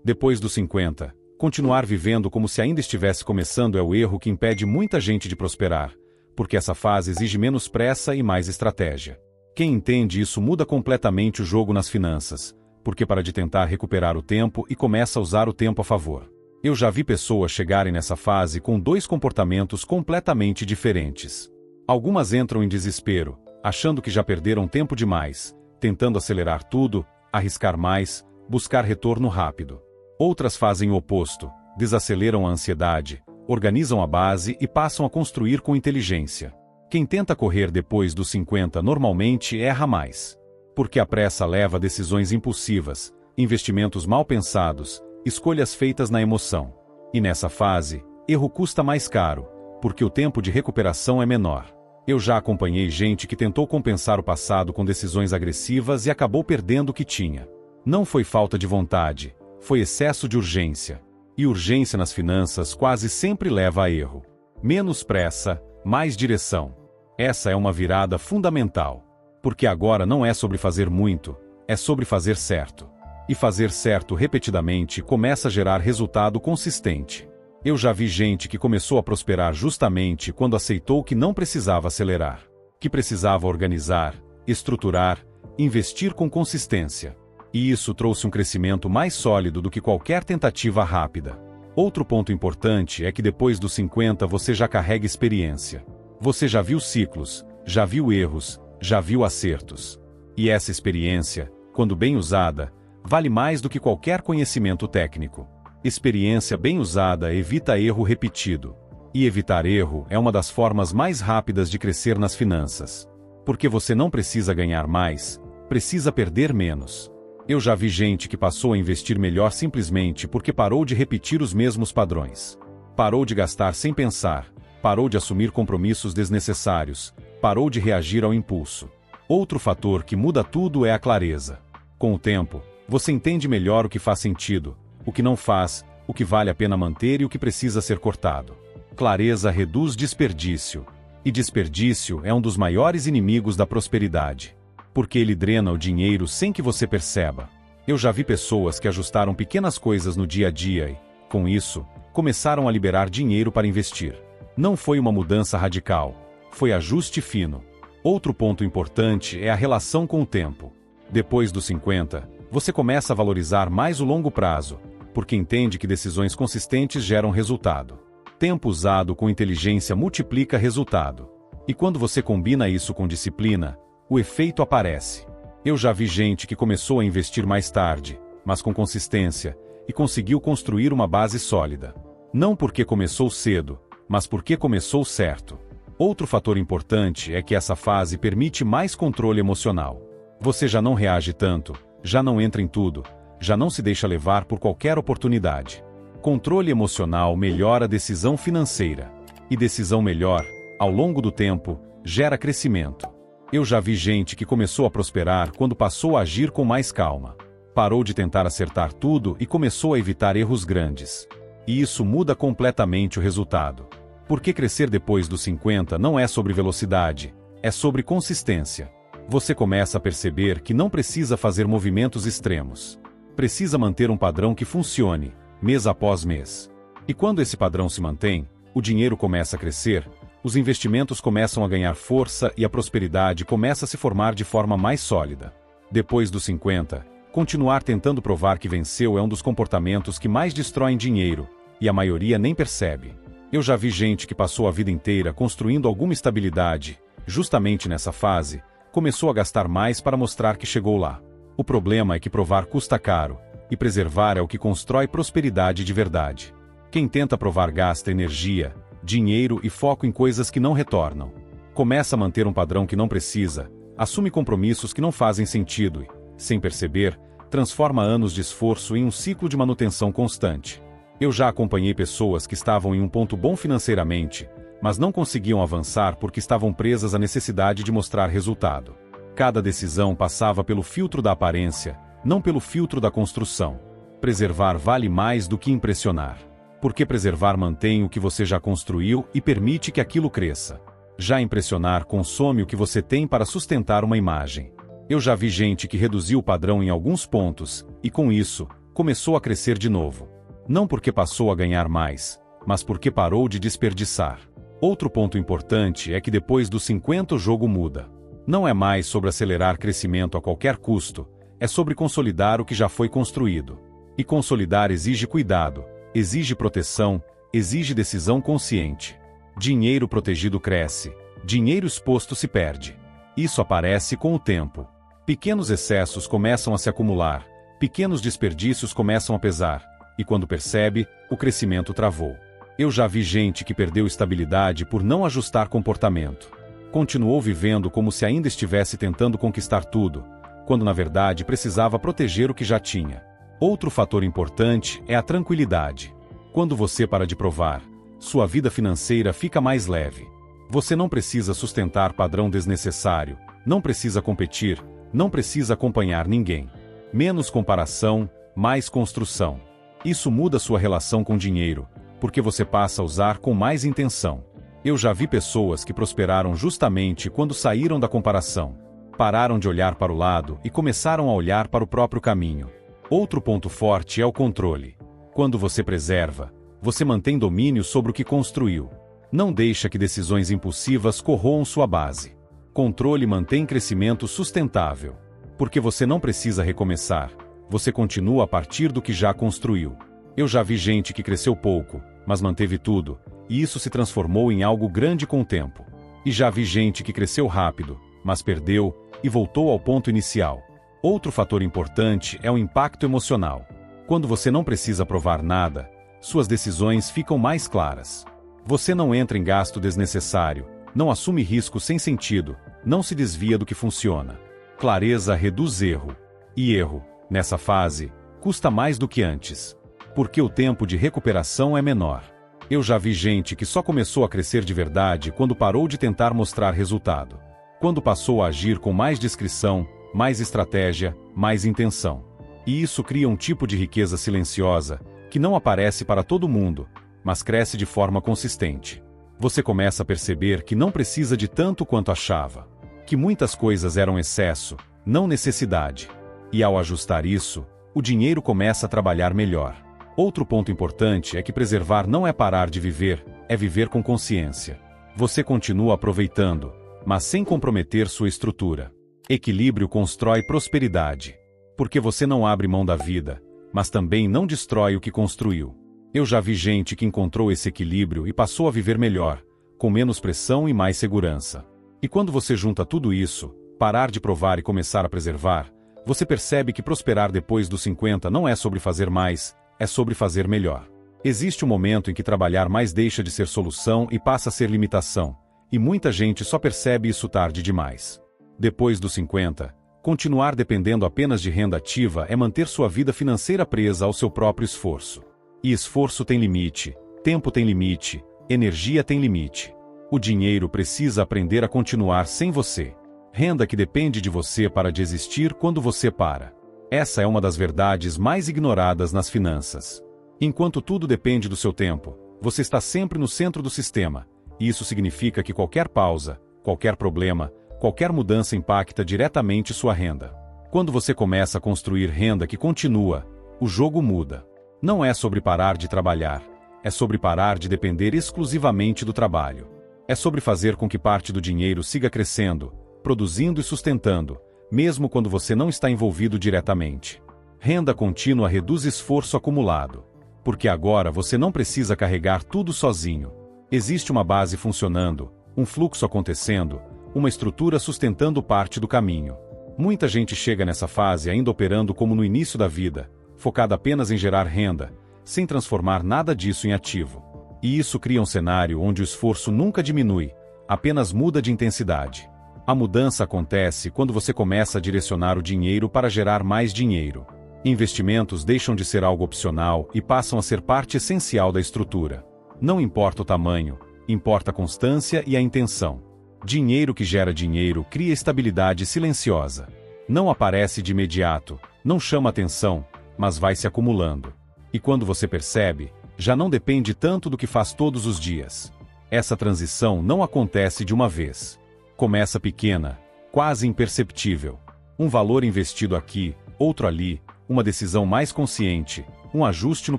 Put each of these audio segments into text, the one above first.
Depois dos 50, continuar vivendo como se ainda estivesse começando é o erro que impede muita gente de prosperar, porque essa fase exige menos pressa e mais estratégia. Quem entende isso muda completamente o jogo nas finanças, porque para de tentar recuperar o tempo e começa a usar o tempo a favor. Eu já vi pessoas chegarem nessa fase com dois comportamentos completamente diferentes. Algumas entram em desespero, achando que já perderam tempo demais, tentando acelerar tudo, arriscar mais, buscar retorno rápido. Outras fazem o oposto, desaceleram a ansiedade, organizam a base e passam a construir com inteligência. Quem tenta correr depois dos 50 normalmente erra mais. Porque a pressa leva a decisões impulsivas, investimentos mal pensados, escolhas feitas na emoção. E nessa fase, erro custa mais caro, porque o tempo de recuperação é menor. Eu já acompanhei gente que tentou compensar o passado com decisões agressivas e acabou perdendo o que tinha. Não foi falta de vontade, foi excesso de urgência. E urgência nas finanças quase sempre leva a erro. Menos pressa, mais direção. Essa é uma virada fundamental. Porque agora não é sobre fazer muito, é sobre fazer certo. E fazer certo repetidamente começa a gerar resultado consistente. Eu já vi gente que começou a prosperar justamente quando aceitou que não precisava acelerar, que precisava organizar, estruturar, investir com consistência. E isso trouxe um crescimento mais sólido do que qualquer tentativa rápida. Outro ponto importante é que depois dos 50 você já carrega experiência. Você já viu ciclos, já viu erros, já viu acertos. E essa experiência, quando bem usada, vale mais do que qualquer conhecimento técnico. Experiência bem usada evita erro repetido. E evitar erro é uma das formas mais rápidas de crescer nas finanças. Porque você não precisa ganhar mais, precisa perder menos. Eu já vi gente que passou a investir melhor simplesmente porque parou de repetir os mesmos padrões. Parou de gastar sem pensar, parou de assumir compromissos desnecessários, parou de reagir ao impulso. Outro fator que muda tudo é a clareza. Com o tempo, você entende melhor o que faz sentido, o que não faz, o que vale a pena manter e o que precisa ser cortado. Clareza reduz desperdício. E desperdício é um dos maiores inimigos da prosperidade. Porque ele drena o dinheiro sem que você perceba. Eu já vi pessoas que ajustaram pequenas coisas no dia a dia e, com isso, começaram a liberar dinheiro para investir. Não foi uma mudança radical, foi ajuste fino. Outro ponto importante é a relação com o tempo. Depois dos 50, você começa a valorizar mais o longo prazo, porque entende que decisões consistentes geram resultado. Tempo usado com inteligência multiplica resultado. E quando você combina isso com disciplina, o efeito aparece. Eu já vi gente que começou a investir mais tarde, mas com consistência, e conseguiu construir uma base sólida. Não porque começou cedo, mas porque começou certo. Outro fator importante é que essa fase permite mais controle emocional. Você já não reage tanto, já não entra em tudo, já não se deixa levar por qualquer oportunidade. Controle emocional melhora a decisão financeira. E decisão melhor, ao longo do tempo, gera crescimento. Eu já vi gente que começou a prosperar quando passou a agir com mais calma. Parou de tentar acertar tudo e começou a evitar erros grandes. E isso muda completamente o resultado. Porque crescer depois dos 50 não é sobre velocidade, é sobre consistência. Você começa a perceber que não precisa fazer movimentos extremos. Precisa manter um padrão que funcione, mês após mês. E quando esse padrão se mantém, o dinheiro começa a crescer, os investimentos começam a ganhar força e a prosperidade começa a se formar de forma mais sólida. Depois dos 50, continuar tentando provar que venceu é um dos comportamentos que mais destroem dinheiro, e a maioria nem percebe. Eu já vi gente que passou a vida inteira construindo alguma estabilidade, justamente nessa fase, começou a gastar mais para mostrar que chegou lá. O problema é que provar custa caro, e preservar é o que constrói prosperidade de verdade. Quem tenta provar gasta energia, dinheiro e foco em coisas que não retornam. Começa a manter um padrão que não precisa, assume compromissos que não fazem sentido e, sem perceber, transforma anos de esforço em um ciclo de manutenção constante. Eu já acompanhei pessoas que estavam em um ponto bom financeiramente, mas não conseguiam avançar porque estavam presas à necessidade de mostrar resultado. Cada decisão passava pelo filtro da aparência, não pelo filtro da construção. Preservar vale mais do que impressionar. Porque preservar mantém o que você já construiu e permite que aquilo cresça. Já impressionar consome o que você tem para sustentar uma imagem. Eu já vi gente que reduziu o padrão em alguns pontos, e com isso, começou a crescer de novo. Não porque passou a ganhar mais, mas porque parou de desperdiçar. Outro ponto importante é que depois dos 50 o jogo muda. Não é mais sobre acelerar crescimento a qualquer custo, é sobre consolidar o que já foi construído. E consolidar exige cuidado, exige proteção, exige decisão consciente. Dinheiro protegido cresce, dinheiro exposto se perde. Isso aparece com o tempo. Pequenos excessos começam a se acumular, pequenos desperdícios começam a pesar, e quando percebe, o crescimento travou. Eu já vi gente que perdeu estabilidade por não ajustar comportamento. Continuou vivendo como se ainda estivesse tentando conquistar tudo, quando na verdade precisava proteger o que já tinha. Outro fator importante é a tranquilidade. Quando você para de provar, sua vida financeira fica mais leve. Você não precisa sustentar padrão desnecessário, não precisa competir, não precisa acompanhar ninguém. Menos comparação, mais construção. Isso muda sua relação com dinheiro, porque você passa a usar com mais intenção. Eu já vi pessoas que prosperaram justamente quando saíram da comparação. Pararam de olhar para o lado e começaram a olhar para o próprio caminho. Outro ponto forte é o controle. Quando você preserva, você mantém domínio sobre o que construiu. Não deixa que decisões impulsivas corroam sua base. Controle mantém crescimento sustentável. Porque você não precisa recomeçar, você continua a partir do que já construiu. Eu já vi gente que cresceu pouco, mas manteve tudo, e isso se transformou em algo grande com o tempo. E já vi gente que cresceu rápido, mas perdeu, e voltou ao ponto inicial. Outro fator importante é o impacto emocional. Quando você não precisa provar nada, suas decisões ficam mais claras. Você não entra em gasto desnecessário, não assume risco sem sentido, não se desvia do que funciona. Clareza reduz erro. E erro, nessa fase, custa mais do que antes. Porque o tempo de recuperação é menor. Eu já vi gente que só começou a crescer de verdade quando parou de tentar mostrar resultado. Quando passou a agir com mais discrição, mais estratégia, mais intenção. E isso cria um tipo de riqueza silenciosa, que não aparece para todo mundo, mas cresce de forma consistente. Você começa a perceber que não precisa de tanto quanto achava. Que muitas coisas eram excesso, não necessidade. E ao ajustar isso, o dinheiro começa a trabalhar melhor. Outro ponto importante é que preservar não é parar de viver, é viver com consciência. Você continua aproveitando, mas sem comprometer sua estrutura. Equilíbrio constrói prosperidade. Porque você não abre mão da vida, mas também não destrói o que construiu. Eu já vi gente que encontrou esse equilíbrio e passou a viver melhor, com menos pressão e mais segurança. E quando você junta tudo isso, parar de provar e começar a preservar, você percebe que prosperar depois dos 50 não é sobre fazer mais, é sobre fazer melhor. Existe um momento em que trabalhar mais deixa de ser solução e passa a ser limitação, e muita gente só percebe isso tarde demais. Depois dos 50, continuar dependendo apenas de renda ativa é manter sua vida financeira presa ao seu próprio esforço. E esforço tem limite, tempo tem limite, energia tem limite. O dinheiro precisa aprender a continuar sem você. Renda que depende de você para de existir quando você para. Essa é uma das verdades mais ignoradas nas finanças. Enquanto tudo depende do seu tempo, você está sempre no centro do sistema, e isso significa que qualquer pausa, qualquer problema, qualquer mudança impacta diretamente sua renda. Quando você começa a construir renda que continua, o jogo muda. Não é sobre parar de trabalhar, é sobre parar de depender exclusivamente do trabalho. É sobre fazer com que parte do dinheiro siga crescendo, produzindo e sustentando, mesmo quando você não está envolvido diretamente. Renda contínua reduz esforço acumulado. Porque agora você não precisa carregar tudo sozinho. Existe uma base funcionando, um fluxo acontecendo, uma estrutura sustentando parte do caminho. Muita gente chega nessa fase ainda operando como no início da vida, focada apenas em gerar renda, sem transformar nada disso em ativo. E isso cria um cenário onde o esforço nunca diminui, apenas muda de intensidade. A mudança acontece quando você começa a direcionar o dinheiro para gerar mais dinheiro. Investimentos deixam de ser algo opcional e passam a ser parte essencial da estrutura. Não importa o tamanho, importa a constância e a intenção. Dinheiro que gera dinheiro cria estabilidade silenciosa. Não aparece de imediato, não chama atenção, mas vai se acumulando. E quando você percebe, já não depende tanto do que faz todos os dias. Essa transição não acontece de uma vez. Começa pequena, quase imperceptível. Um valor investido aqui, outro ali, uma decisão mais consciente, um ajuste no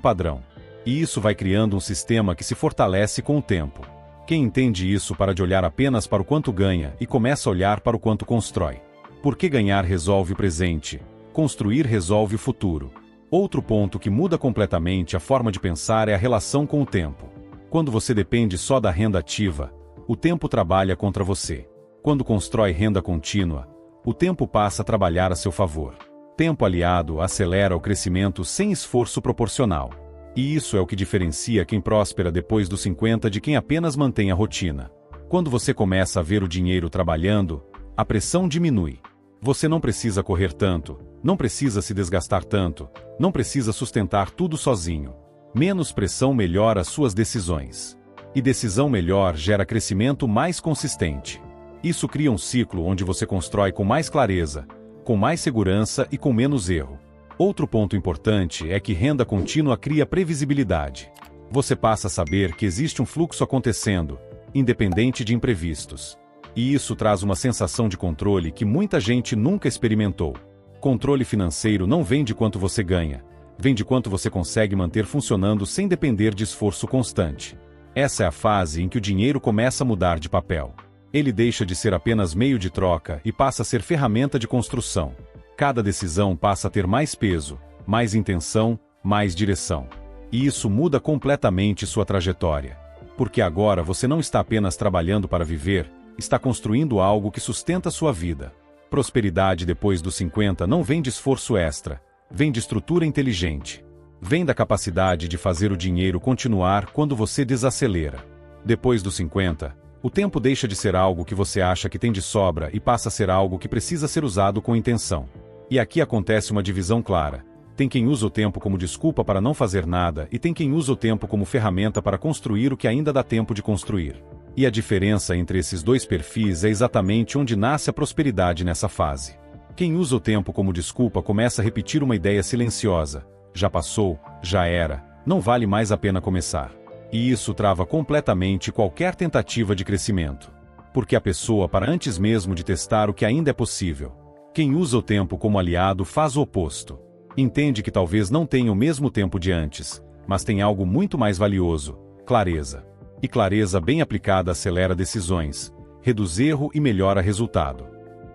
padrão. E isso vai criando um sistema que se fortalece com o tempo. Quem entende isso para de olhar apenas para o quanto ganha e começa a olhar para o quanto constrói. Porque ganhar resolve o presente, construir resolve o futuro. Outro ponto que muda completamente a forma de pensar é a relação com o tempo. Quando você depende só da renda ativa, o tempo trabalha contra você. Quando constrói renda contínua, o tempo passa a trabalhar a seu favor. Tempo aliado acelera o crescimento sem esforço proporcional. E isso é o que diferencia quem próspera depois dos 50 de quem apenas mantém a rotina. Quando você começa a ver o dinheiro trabalhando, a pressão diminui. Você não precisa correr tanto, não precisa se desgastar tanto, não precisa sustentar tudo sozinho. Menos pressão melhora suas decisões. E decisão melhor gera crescimento mais consistente. Isso cria um ciclo onde você constrói com mais clareza, com mais segurança e com menos erro. Outro ponto importante é que renda contínua cria previsibilidade. Você passa a saber que existe um fluxo acontecendo, independente de imprevistos. E isso traz uma sensação de controle que muita gente nunca experimentou. Controle financeiro não vem de quanto você ganha, vem de quanto você consegue manter funcionando sem depender de esforço constante. Essa é a fase em que o dinheiro começa a mudar de papel. Ele deixa de ser apenas meio de troca e passa a ser ferramenta de construção. Cada decisão passa a ter mais peso, mais intenção, mais direção. E isso muda completamente sua trajetória. Porque agora você não está apenas trabalhando para viver, está construindo algo que sustenta sua vida. Prosperidade depois dos 50 não vem de esforço extra, vem de estrutura inteligente. Vem da capacidade de fazer o dinheiro continuar quando você desacelera. Depois dos 50, o tempo deixa de ser algo que você acha que tem de sobra e passa a ser algo que precisa ser usado com intenção. E aqui acontece uma divisão clara. Tem quem usa o tempo como desculpa para não fazer nada e tem quem usa o tempo como ferramenta para construir o que ainda dá tempo de construir. E a diferença entre esses dois perfis é exatamente onde nasce a prosperidade nessa fase. Quem usa o tempo como desculpa começa a repetir uma ideia silenciosa. Já passou, já era, não vale mais a pena começar. E isso trava completamente qualquer tentativa de crescimento. Porque a pessoa para antes mesmo de testar o que ainda é possível. Quem usa o tempo como aliado faz o oposto. Entende que talvez não tenha o mesmo tempo de antes, mas tem algo muito mais valioso: clareza. E clareza bem aplicada acelera decisões, reduz erro e melhora resultado.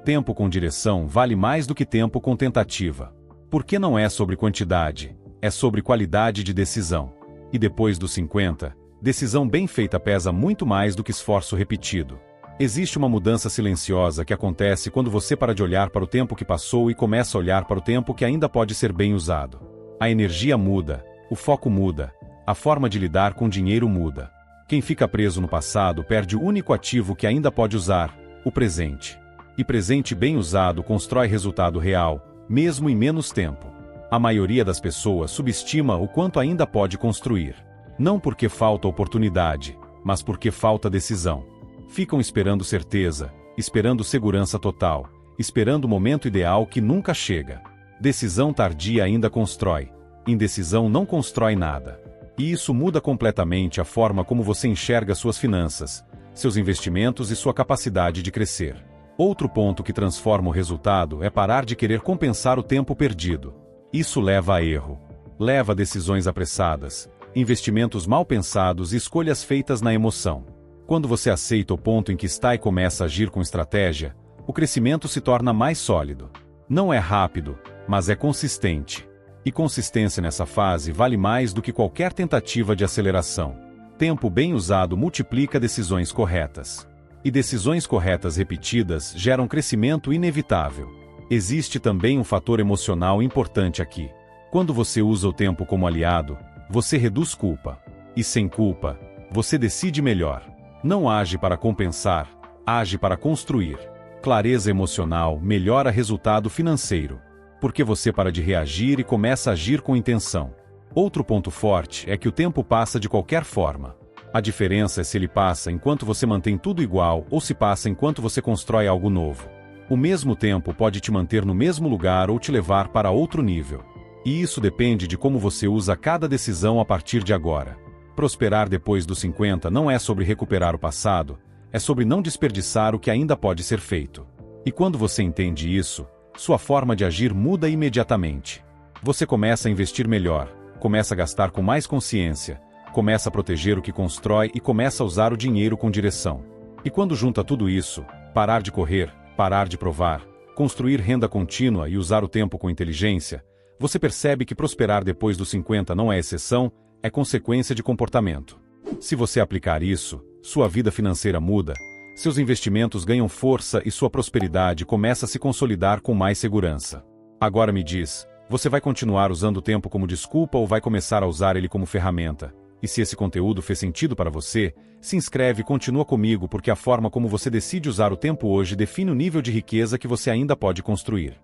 Tempo com direção vale mais do que tempo com tentativa. Porque não é sobre quantidade, é sobre qualidade de decisão. E depois dos 50, decisão bem feita pesa muito mais do que esforço repetido. Existe uma mudança silenciosa que acontece quando você para de olhar para o tempo que passou e começa a olhar para o tempo que ainda pode ser bem usado. A energia muda, o foco muda, a forma de lidar com dinheiro muda. Quem fica preso no passado perde o único ativo que ainda pode usar, o presente. E presente bem usado constrói resultado real, mesmo em menos tempo. A maioria das pessoas subestima o quanto ainda pode construir. Não porque falta oportunidade, mas porque falta decisão. Ficam esperando certeza, esperando segurança total, esperando o momento ideal que nunca chega. Decisão tardia ainda constrói. Indecisão não constrói nada. E isso muda completamente a forma como você enxerga suas finanças, seus investimentos e sua capacidade de crescer. Outro ponto que transforma o resultado é parar de querer compensar o tempo perdido. Isso leva a erro. Leva a decisões apressadas, investimentos mal pensados e escolhas feitas na emoção. Quando você aceita o ponto em que está e começa a agir com estratégia, o crescimento se torna mais sólido. Não é rápido, mas é consistente. E consistência nessa fase vale mais do que qualquer tentativa de aceleração. Tempo bem usado multiplica decisões corretas. E decisões corretas repetidas geram crescimento inevitável. Existe também um fator emocional importante aqui. Quando você usa o tempo como aliado, você reduz culpa. E sem culpa, você decide melhor. Não age para compensar, age para construir. Clareza emocional melhora resultado financeiro. Porque você para de reagir e começa a agir com intenção. Outro ponto forte é que o tempo passa de qualquer forma. A diferença é se ele passa enquanto você mantém tudo igual ou se passa enquanto você constrói algo novo. O mesmo tempo pode te manter no mesmo lugar ou te levar para outro nível. E isso depende de como você usa cada decisão a partir de agora. Prosperar depois dos 50 não é sobre recuperar o passado, é sobre não desperdiçar o que ainda pode ser feito. E quando você entende isso, sua forma de agir muda imediatamente. Você começa a investir melhor, começa a gastar com mais consciência, começa a proteger o que constrói e começa a usar o dinheiro com direção. E quando junta tudo isso, parar de correr, parar de provar, construir renda contínua e usar o tempo com inteligência, você percebe que prosperar depois dos 50 não é exceção, é consequência de comportamento. Se você aplicar isso, sua vida financeira muda, seus investimentos ganham força e sua prosperidade começa a se consolidar com mais segurança. Agora me diz, você vai continuar usando o tempo como desculpa ou vai começar a usar ele como ferramenta? E se esse conteúdo fez sentido para você, se inscreve e continua comigo porque a forma como você decide usar o tempo hoje define o nível de riqueza que você ainda pode construir.